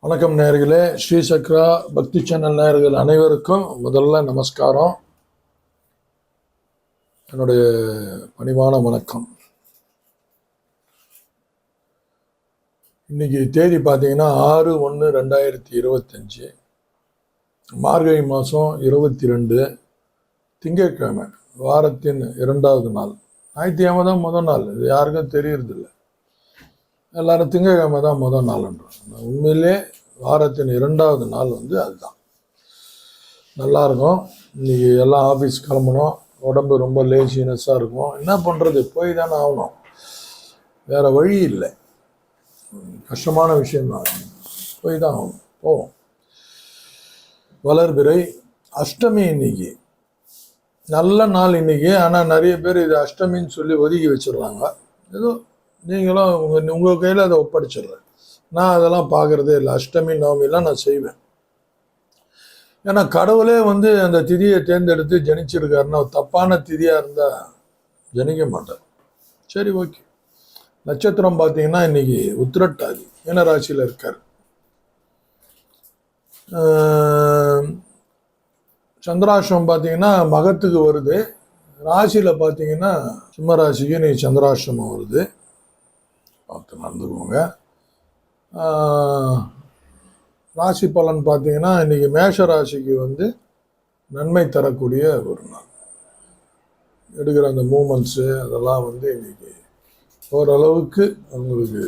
வணக்கம் நேயர்களே. ஸ்ரீ சக்ரா பக்தி சேனல் நேயர்கள் அனைவருக்கும் முதல்ல நமஸ்காரம், என்னுடைய பணிவான வணக்கம். இன்னைக்கு தேதி பார்த்தீங்கன்னா 6/1/2025 மார்கழி மாதம் 22 திங்கட்கிழமை, வாரத்தின் 2வது நாள். ஞாயிற்றுக்கிழமை தான் முதல் நாள், இது யாருக்கும் தெரியறதில்லை. எல்லாரும் திங்கட்கிழமை தான் முதல் நாள்ன்றோம். உண்மையிலே வாரத்தின் 2வது நாள் அதுதான். நல்லாயிருக்கும். இன்றைக்கி எல்லாம் ஆஃபீஸ் கிளம்பணும், உடம்பு ரொம்ப லேசினஸ்ஸாக இருக்கும். என்ன பண்ணுறது, போய் தானே ஆகணும், வேறு வழி இல்லை. கஷ்டமான விஷயம்தான், போய் தான் ஆகணும். போவோம். வளர்பிறை அஷ்டமி இன்னைக்கு நல்ல நாள் இன்னைக்கு. ஆனால் நிறைய பேர் இது அஷ்டமின்னு சொல்லி ஒதுக்கி வச்சிடுறாங்க. ஏதோ நீங்களும் உங்கள் கையில் அதை ஒப்படைச்சிடுறேன். நான் அதெல்லாம் பார்க்குறதே இல்லை. அஷ்டமி நவமிலாம் நான் செய்வேன். ஏன்னா கடவுளே அந்த திதியை தேர்ந்தெடுத்து ஜனிச்சிருக்காருன்னா தப்பான திதியாக இருந்தால் ஜனிக்க மாட்டார். சரி, ஓகே. நட்சத்திரம் பார்த்தீங்கன்னா இன்னைக்கு உத்திரட்டாதி மீனராசியில் இருக்கார். சந்திராஷ்டிரம் பார்த்தீங்கன்னா மகத்துக்கு வருது. ராசியில் பார்த்தீங்கன்னா சிம்ம ராசிக்கு இன்னைக்கு சந்திராஷ்டிரமம் வருது, பார்த்து நடந்துக்குவோங்க. ராசி பலன் பார்த்தீங்கன்னா இன்றைக்கி மேஷ ராசிக்கு நன்மை தரக்கூடிய ஒரு நாள். எடுக்கிற அந்த மூமெண்ட்ஸு அதெல்லாம் இன்றைக்கி ஓரளவுக்கு உங்களுக்கு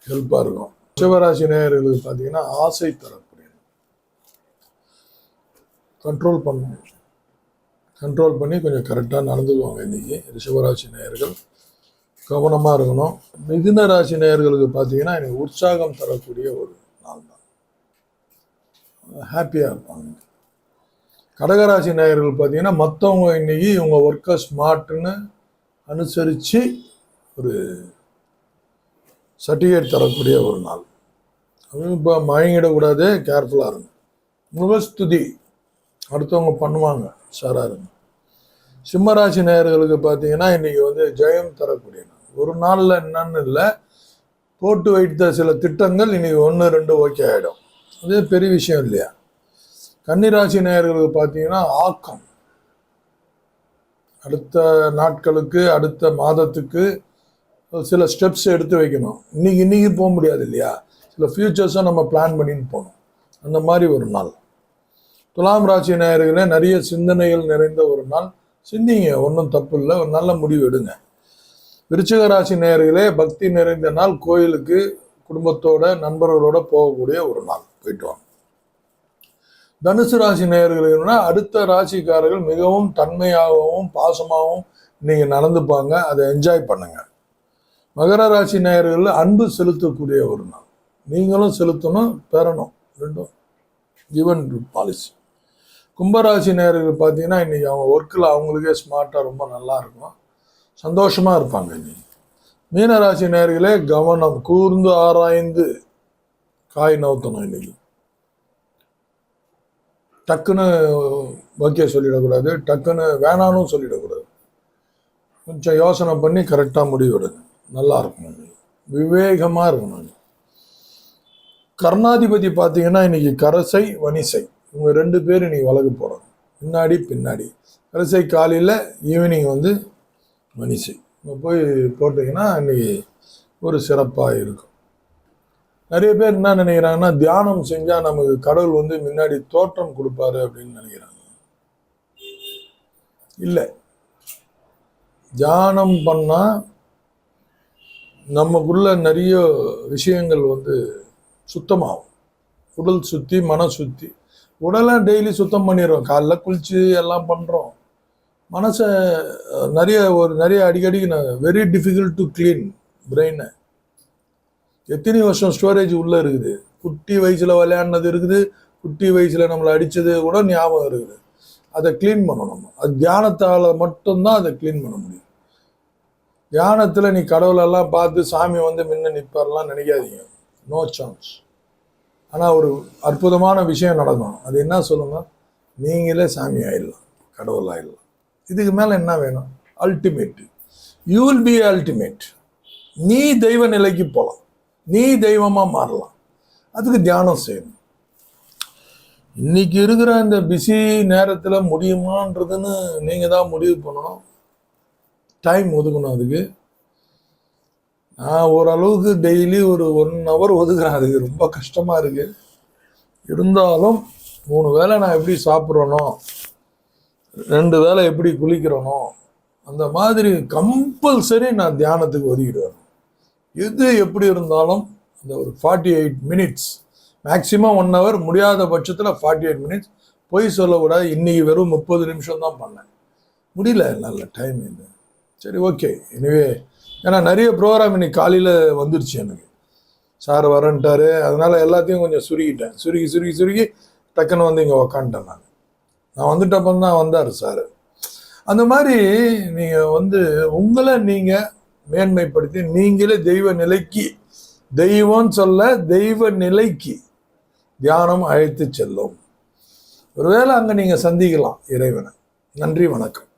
ஹெல்ப்பாக இருக்கும். சிவராசி நேயர்களுக்கு பார்த்தீங்கன்னா ஆசை தரக்கூடிய, கண்ட்ரோல் பண்ணி கொஞ்சம் கரெக்டாக நடந்துக்குவாங்க. இன்றைக்கி ரிஷபராசி நேயர்கள் கவனமாக இருக்கணும். மிதுன ராசி நேயர்களுக்கு பார்த்தீங்கன்னா எனக்கு உற்சாகம் தரக்கூடிய ஒரு நாள் தான், ஹாப்பியாக இருப்பாங்க. கடகராசி நேயர்கள் பார்த்தீங்கன்னா மற்றவங்க இன்னைக்கு இவங்க ஒர்க்கை ஸ்மார்ட்னு அனுசரித்து ஒரு சர்டிஃபிகேட் தரக்கூடிய ஒரு நாள். அதுவும் இப்போ மயங்கிடக்கூடாது, கேர்ஃபுல்லாக இருங்க. முகஸ்துதி அடுத்தவங்க பண்ணுவாங்க, சாராக இருங்க. சிம்மராசி நேயர்களுக்கு பார்த்தீங்கன்னா இன்றைக்கி ஜெயம் தரக்கூடிய நாள். ஒரு நாளில் என்னன்னு இல்லை, போட்டு வைத்த சில திட்டங்கள் இன்னைக்கு 1-2 ஓகே ஆகிடும். அதே பெரிய விஷயம் இல்லையா. கன்னிராசி நேயர்களுக்கு பார்த்தீங்கன்னா ஆக்கம், அடுத்த நாட்களுக்கு அடுத்த மாதத்துக்கு சில ஸ்டெப்ஸ் எடுத்து வைக்கணும். இன்னைக்கு போக முடியாது இல்லையா, சில ஃபியூச்சர்ஸை நம்ம பிளான் பண்ணின்னு போகணும். அந்த மாதிரி ஒரு நாள். துலாம் ராசி நேயர்களே நிறைய சிந்தனைகள் நிறைந்த ஒரு நாள். சிந்திங்க, ஒன்றும் தப்பு இல்லை, ஒரு நல்ல முடிவு எடுங்க. விருச்சிக ராசி நேயர்களே பக்தி நிறைந்த நாள். கோயிலுக்கு குடும்பத்தோட நண்பர்களோட போகக்கூடிய ஒரு நாள், போயிட்டு வாங்க. தனுசு ராசி நேயர்கள்னா அடுத்த ராசிக்காரர்கள் மிகவும் தன்மையாகவும் பாசமாகவும் நீங்க நடந்துப்பாங்க, அதை என்ஜாய் பண்ணுங்க. மகர ராசி நேயர்கள் அன்பு செலுத்தக்கூடிய ஒரு நாள். நீங்களும் செலுத்தணும், பெறணும், ரெண்டும் கிவன் பாலிசி. கும்பராசி நேயர்கள் பார்த்தீங்கன்னா இன்னைக்கு அவங்க ஒர்க்கில் அவங்களுக்கே ஸ்மார்ட்டாக ரொம்ப நல்லா இருக்கும், சந்தோஷமாக இருப்பாங்க. இன்னைக்கு மீனராசி நேயர்களே கவனம், கூர்ந்து ஆராய்ந்து காய் நவுத்தணும். இன்னைக்கு டக்குன்னு ஓகே சொல்லிடக்கூடாது, டக்குன்னு வேணானும் சொல்லிடக்கூடாது. கொஞ்சம் யோசனை பண்ணி கரெக்டாக முடிவெடுங்க, நல்லா இருக்கும். விவேகமாக இருக்கணும். கர்ணாதிபதி பார்த்தீங்கன்னா இன்னைக்கு கரசை வனிசை இவங்க 2 பேர் இன்னைக்கு வழக்கு போகிறாங்க, முன்னாடி பின்னாடி. கரசை காலையில், ஈவினிங் மனிஷை போய் போட்டிங்கன்னா இன்னைக்கு ஒரு சிறப்பாக இருக்கும். நிறைய பேர் என்ன நினைக்கிறாங்கன்னா தியானம் செஞ்சால் நமக்கு கடவுள் முன்னாடி தோற்றம் கொடுப்பாரு அப்படின்னு நினைக்கிறாங்க. இல்லை, தியானம் பண்ணால் நமக்குள்ள நிறைய விஷயங்கள் சுத்தமாகும். உடல் சுத்தி, மன சுத்தி. உடலை டெய்லி சுத்தம் பண்ணிடுறோம், காலைல குளிச்சு எல்லாம் பண்ணுறோம். மனசை நிறைய அடிக்கடி வெரி டிஃபிகல்ட் டு கிளீன் பிரெயினை. எத்தனை வருஷம் ஸ்டோரேஜ் உள்ளே இருக்குது. குட்டி வயசில் விளையாடினது இருக்குது, குட்டி வயசில் நம்மளை அடித்தது கூட ஞாபகம் இருக்குது. அதை க்ளீன் பண்ணணும். அது தியானத்தால் மட்டும்தான் அதை க்ளீன் பண்ண முடியும். தியானத்தில் நீ கடவுளெல்லாம் பார்த்து சாமி முன்ன நிற்பாரெல்லாம் நினைக்காதீங்க, நோ சான்ஸ். ஆனால் ஒரு அற்புதமான விஷயம் நடக்கும். அது என்ன சொல்லுங்க, நீங்களே சாமி ஆயிடலாம், கடவுள் ஆயிடலாம். இதுக்கு மேலே என்ன வேணும்? Ultimate. You will be ultimate. நீ தெய்வ நிலைக்கு போகலாம். நீ தெய்வமாக மாறலாம். அதுக்கு தியானம் செய்யணும். இன்னைக்கு இருக்கிற இந்த பிஸி நேரத்தில் முடியுமான்றதுன்னு நீங்கள் தான் முடிவு பண்ணணும். டைம் ஒதுக்கணும் அதுக்கு. நான் ஓரளவுக்கு டெய்லி ஒரு 1 hour ஒதுக்குறேன். அதுக்கு ரொம்ப கஷ்டமாக இருக்குது. இருந்தாலும் 3 வேளை நான் எப்படி சாப்பிட்றேனோ, 2 வேளை எப்படி குளிக்கிறேனோ, அந்த மாதிரி கம்பல்சரி நான் தியானத்துக்கு ஒதுக்கிடுவேன். எது எப்படி இருந்தாலும் அந்த ஒரு 48 minutes, மேக்சிமம் 1 hour, முடியாத பட்சத்தில் 48 minutes. போய் சொல்லக்கூடாது, இன்னைக்கு வெறும் 30 நிமிஷம் தான் பண்ணேன், முடியல, நல்ல டைம் இல்லை. சரி, ஓகே. எனிவே, ஏன்னா நிறைய ப்ரோக்ராம் இன்னைக்கு காலையில் வந்துடுச்சு எனக்கு. சார் வரன்ட்டாரு, அதனால எல்லாத்தையும் கொஞ்சம் சுருக்கிட்டேன். சுருக்கி டக்குன்னு வந்து இங்கே உக்காந்துட்டேன். நான் வந்துட்டப்ப தான் வந்தார் சார். அந்த மாதிரி நீங்கள் வந்து உங்களை நீங்கள் மேன்மைப்படுத்தி நீங்களே தெய்வ நிலைக்கு, தெய்வம்னு சொல்ல தெய்வ நிலைக்கு தியானம் அழைத்து செல்லும். ஒருவேளை அங்கே நீங்கள் சந்திக்கலாம் இறைவனை. நன்றி, வணக்கம்.